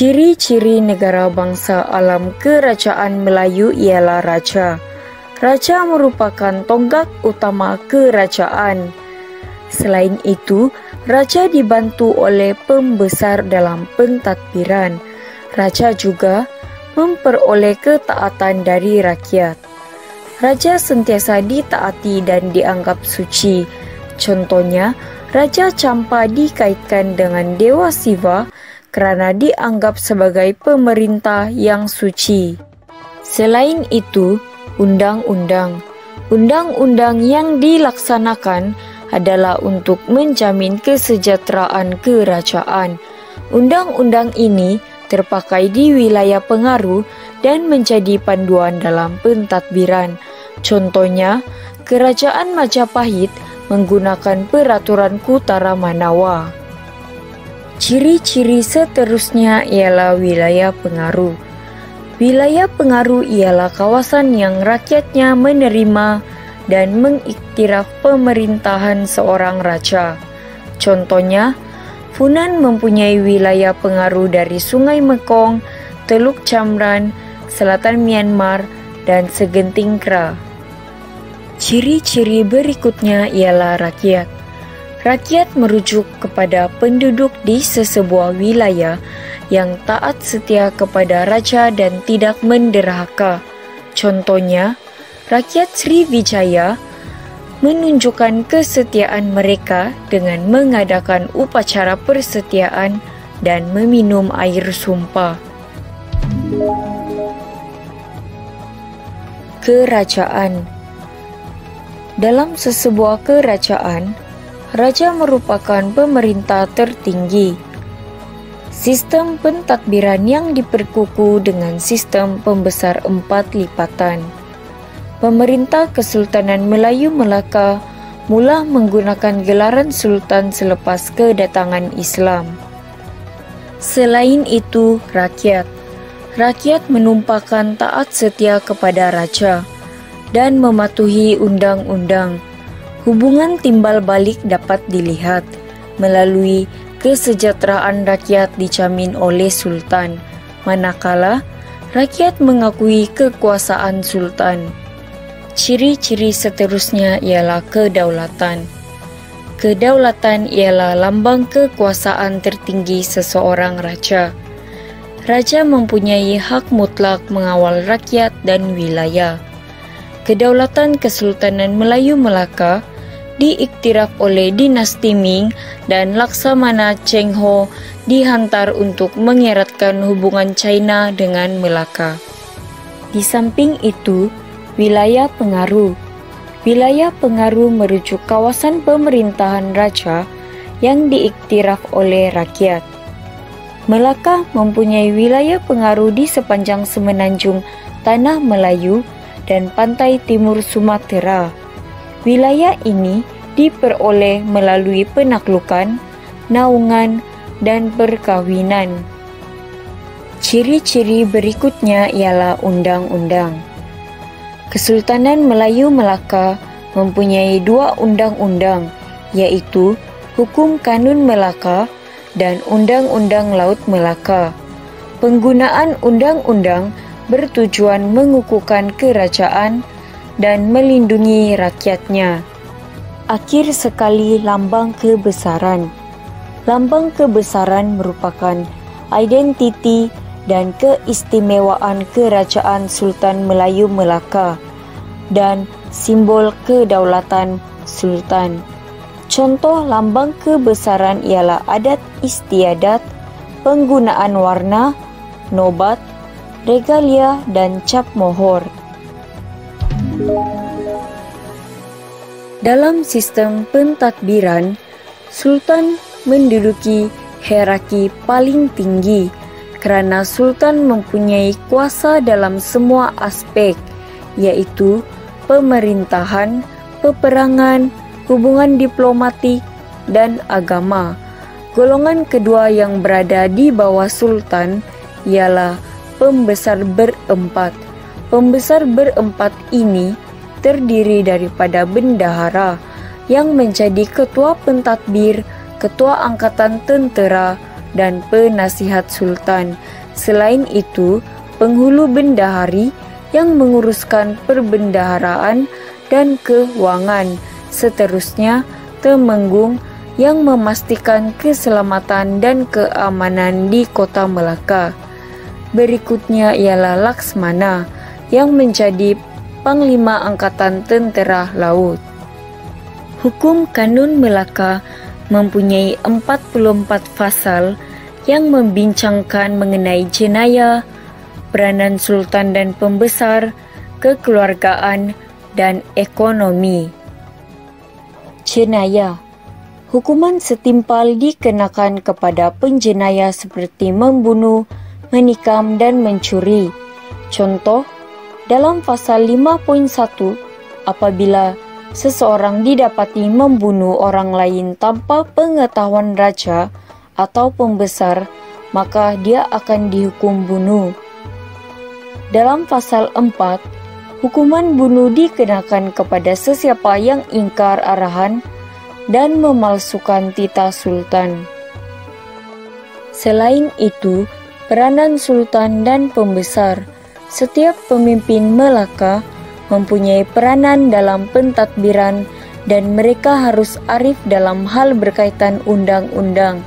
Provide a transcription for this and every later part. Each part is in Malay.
Ciri-ciri negara bangsa alam kerajaan Melayu ialah raja. Raja merupakan tonggak utama kerajaan. Selain itu, raja dibantu oleh pembesar dalam pentadbiran. Raja juga memperoleh ketaatan dari rakyat. Raja sentiasa ditaati dan dianggap suci. Contohnya, Raja Champa dikaitkan dengan Dewa Siva karena dianggap sebagai pemerintah yang suci. Selain itu, undang-undang yang dilaksanakan adalah untuk menjamin kesejahteraan kerajaan. Undang-undang ini terpakai di wilayah pengaruh dan menjadi panduan dalam pentadbiran. Contohnya, Kerajaan Majapahit menggunakan Peraturan Kutara Manawa. Ciri-ciri seterusnya ialah wilayah pengaruh. Wilayah pengaruh ialah kawasan yang rakyatnya menerima dan mengiktiraf pemerintahan seorang raja. Contohnya, Funan mempunyai wilayah pengaruh dari Sungai Mekong, Teluk Chamran, Selatan Myanmar, dan Segenting Kra. Ciri-ciri berikutnya ialah rakyat. Rakyat merujuk kepada penduduk di sesebuah wilayah yang taat setia kepada raja dan tidak menderhaka. Contohnya, rakyat Sriwijaya menunjukkan kesetiaan mereka dengan mengadakan upacara persetiaan dan meminum air sumpah. Kerajaan. Dalam sesebuah kerajaan, raja merupakan pemerintah tertinggi. Sistem pentadbiran yang diperkukuh dengan sistem pembesar 4 lipatan. Pemerintah Kesultanan Melayu Melaka mula menggunakan gelaran sultan selepas kedatangan Islam. Selain itu, rakyat. Rakyat menumpahkan taat setia kepada raja dan mematuhi undang-undang. Hubungan timbal balik dapat dilihat melalui kesejahteraan rakyat dijamin oleh sultan, manakala rakyat mengakui kekuasaan sultan. Ciri-ciri seterusnya ialah kedaulatan. Kedaulatan ialah lambang kekuasaan tertinggi seseorang raja. Raja mempunyai hak mutlak mengawal rakyat dan wilayah. Kedaulatan Kesultanan Melayu Melaka diiktiraf oleh dinasti Ming dan Laksamana Cheng Ho dihantar untuk mengeratkan hubungan China dengan Melaka. Di samping itu, wilayah pengaruh. Wilayah pengaruh merujuk kawasan pemerintahan raja yang diiktiraf oleh rakyat. Melaka mempunyai wilayah pengaruh di sepanjang semenanjung Tanah Melayu dan pantai timur Sumatera. Wilayah ini diperoleh melalui penaklukan, naungan, dan perkawinan. Ciri-ciri berikutnya ialah undang-undang. Kesultanan Melayu Melaka mempunyai 2 undang-undang, yaitu Hukum Kanun Melaka dan Undang-Undang Laut Melaka. Penggunaan undang-undang bertujuan mengukuhkan kerajaan dan melindungi rakyatnya. Akhir sekali, lambang kebesaran. Lambang kebesaran merupakan identiti dan keistimewaan kerajaan Sultan Melayu Melaka dan simbol kedaulatan sultan. Contoh lambang kebesaran ialah adat istiadat, penggunaan warna, nobat, regalia, dan cap mohor. Dalam sistem pentadbiran, sultan menduduki hierarki paling tinggi karena sultan mempunyai kuasa dalam semua aspek, yaitu pemerintahan, peperangan, hubungan diplomatik, dan agama. Golongan kedua yang berada di bawah sultan ialah pembesar berempat. Pembesar berempat ini terdiri daripada bendahara yang menjadi ketua pentadbir, ketua angkatan tentera, dan penasihat sultan. Selain itu, penghulu bendahari yang menguruskan perbendaharaan dan keuangan. Seterusnya, temenggung yang memastikan keselamatan dan keamanan di kota Melaka. Berikutnya ialah Laksmana yang menjadi Panglima Angkatan Tentera Laut. Hukum Kanun Melaka mempunyai 44 pasal yang membincangkan mengenai jenayah, peranan sultan dan pembesar, kekeluargaan, dan ekonomi. Jenayah. Hukuman setimpal dikenakan kepada penjenayah seperti membunuh, menikam, dan mencuri. Contoh, dalam pasal 5.1, apabila seseorang didapati membunuh orang lain tanpa pengetahuan raja atau pembesar, maka dia akan dihukum bunuh. Dalam pasal 4, hukuman bunuh dikenakan kepada sesiapa yang ingkar arahan dan memalsukan titah sultan. Selain itu, peranan sultan dan pembesar. Setiap pemimpin Melaka mempunyai peranan dalam pentadbiran dan mereka harus arif dalam hal berkaitan undang-undang.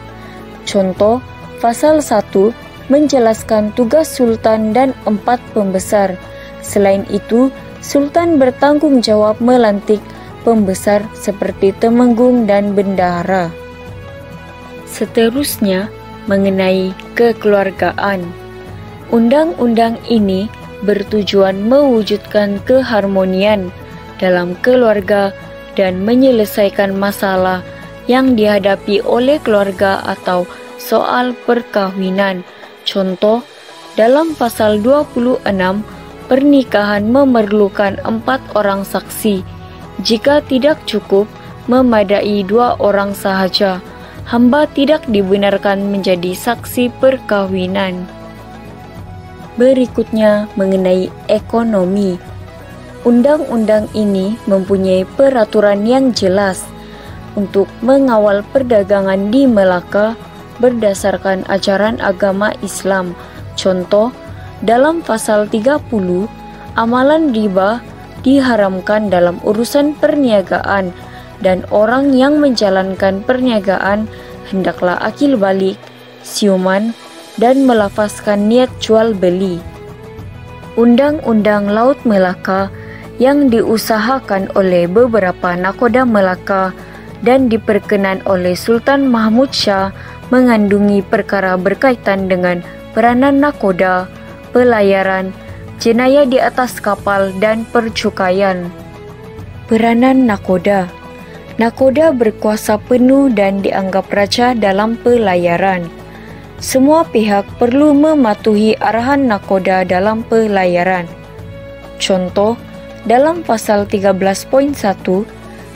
Contoh, pasal 1 menjelaskan tugas sultan dan 4 pembesar. Selain itu, sultan bertanggung jawab melantik pembesar seperti temenggung dan bendahara. Seterusnya, mengenai kekeluargaan. Undang-undang ini bertujuan mewujudkan keharmonian dalam keluarga dan menyelesaikan masalah yang dihadapi oleh keluarga atau soal perkawinan. Contoh, dalam pasal 26, pernikahan memerlukan 4 orang saksi. Jika tidak cukup, memadai 2 orang sahaja. Hamba tidak dibenarkan menjadi saksi perkawinan. Berikutnya mengenai ekonomi. Undang-undang ini mempunyai peraturan yang jelas untuk mengawal perdagangan di Melaka berdasarkan ajaran agama Islam. Contoh, dalam pasal 30, amalan riba diharamkan dalam urusan perniagaan dan orang yang menjalankan perniagaan hendaklah akil balik, siuman, dan melafazkan niat jual beli. Undang-undang Laut Melaka yang diusahakan oleh beberapa nakoda Melaka dan diperkenan oleh Sultan Mahmud Shah mengandungi perkara berkaitan dengan peranan nakoda, pelayaran, jenayah di atas kapal, dan percukaian. Peranan nakoda. Nakoda berkuasa penuh dan dianggap raja dalam pelayaran. Semua pihak perlu mematuhi arahan nakoda dalam pelayaran. Contoh, dalam pasal 13.1,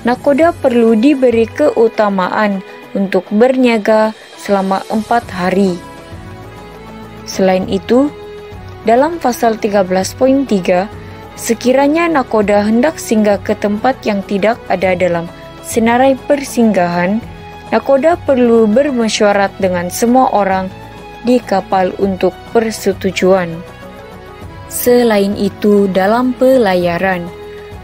nakoda perlu diberi keutamaan untuk berniaga selama 4 hari. Selain itu, dalam pasal 13.3, sekiranya nakoda hendak singgah ke tempat yang tidak ada dalam senarai persinggahan, nakoda perlu bermesyuarat dengan semua orang di kapal untuk persetujuan. Selain itu, dalam pelayaran,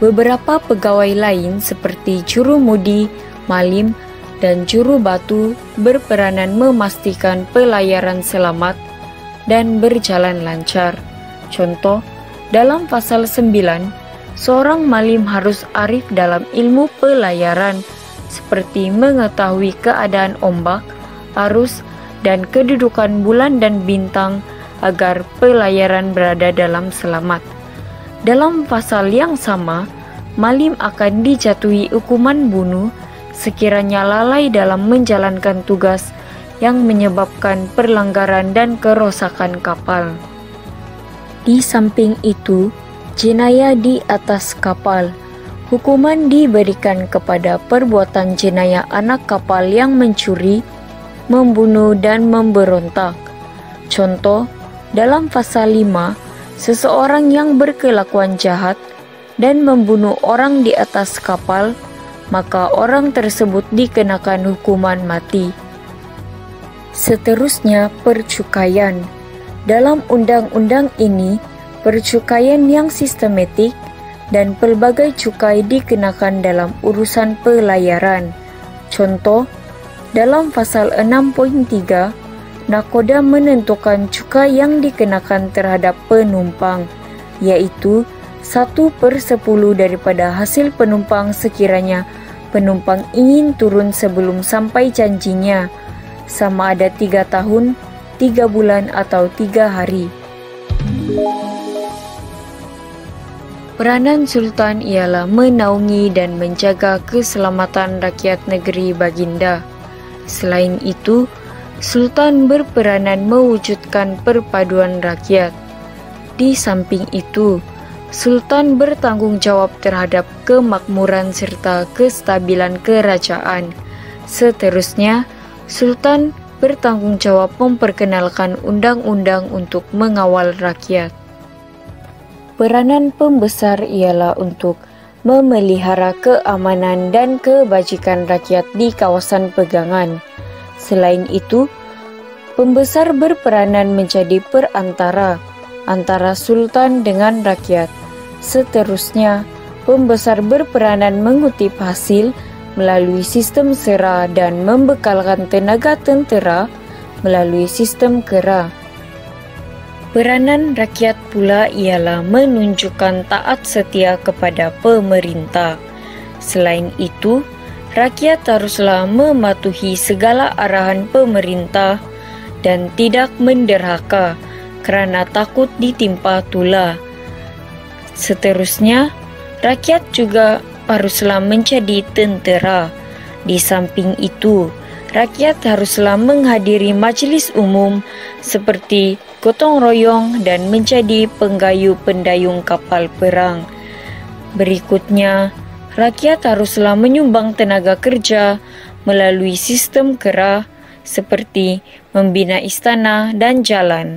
beberapa pegawai lain seperti jurumudi, malim, dan juru batu berperanan memastikan pelayaran selamat dan berjalan lancar. Contoh, dalam pasal 9, seorang malim harus arif dalam ilmu pelayaran seperti mengetahui keadaan ombak, arus, dan kedudukan bulan dan bintang agar pelayaran berada dalam selamat. Dalam pasal yang sama, malim akan dijatuhi hukuman bunuh sekiranya lalai dalam menjalankan tugas yang menyebabkan perlanggaran dan kerosakan kapal. Di samping itu, jenayah di atas kapal. Hukuman diberikan kepada perbuatan jenayah anak kapal yang mencuri, membunuh dan memberontak. Contoh, dalam pasal 5, seseorang yang berkelakuan jahat dan membunuh orang di atas kapal, maka orang tersebut dikenakan hukuman mati. Seterusnya, percukaian. Dalam undang-undang ini, percukaian yang sistematik dan pelbagai cukai dikenakan dalam urusan pelayaran. Contoh, dalam pasal 6.3, Nakoda menentukan cukai yang dikenakan terhadap penumpang, yaitu 1/10 daripada hasil penumpang sekiranya penumpang ingin turun sebelum sampai janjinya, sama ada 3 tahun, 3 bulan atau 3 hari. Peranan Sultan ialah menaungi dan menjaga keselamatan rakyat negeri baginda. Selain itu, Sultan berperanan mewujudkan perpaduan rakyat. Di samping itu, Sultan bertanggung jawab terhadap kemakmuran serta kestabilan kerajaan. Seterusnya, Sultan bertanggung jawab memperkenalkan undang-undang untuk mengawal rakyat. Peranan pembesar ialah untuk memelihara keamanan dan kebajikan rakyat di kawasan pegangan. Selain itu, pembesar berperanan menjadi perantara antara sultan dengan rakyat. Seterusnya, pembesar berperanan mengutip hasil melalui sistem sera dan membekalkan tenaga tentera melalui sistem kera. Peranan rakyat pula ialah menunjukkan taat setia kepada pemerintah. Selain itu, rakyat haruslah mematuhi segala arahan pemerintah dan tidak menderhaka kerana takut ditimpa tula. Seterusnya, rakyat juga haruslah menjadi tentera. Di samping itu, rakyat haruslah menghadiri majlis umum seperti gotong royong dan menjadi penggayu pendayung kapal perang. Berikutnya, rakyat haruslah menyumbang tenaga kerja melalui sistem kera seperti membina istana dan jalan.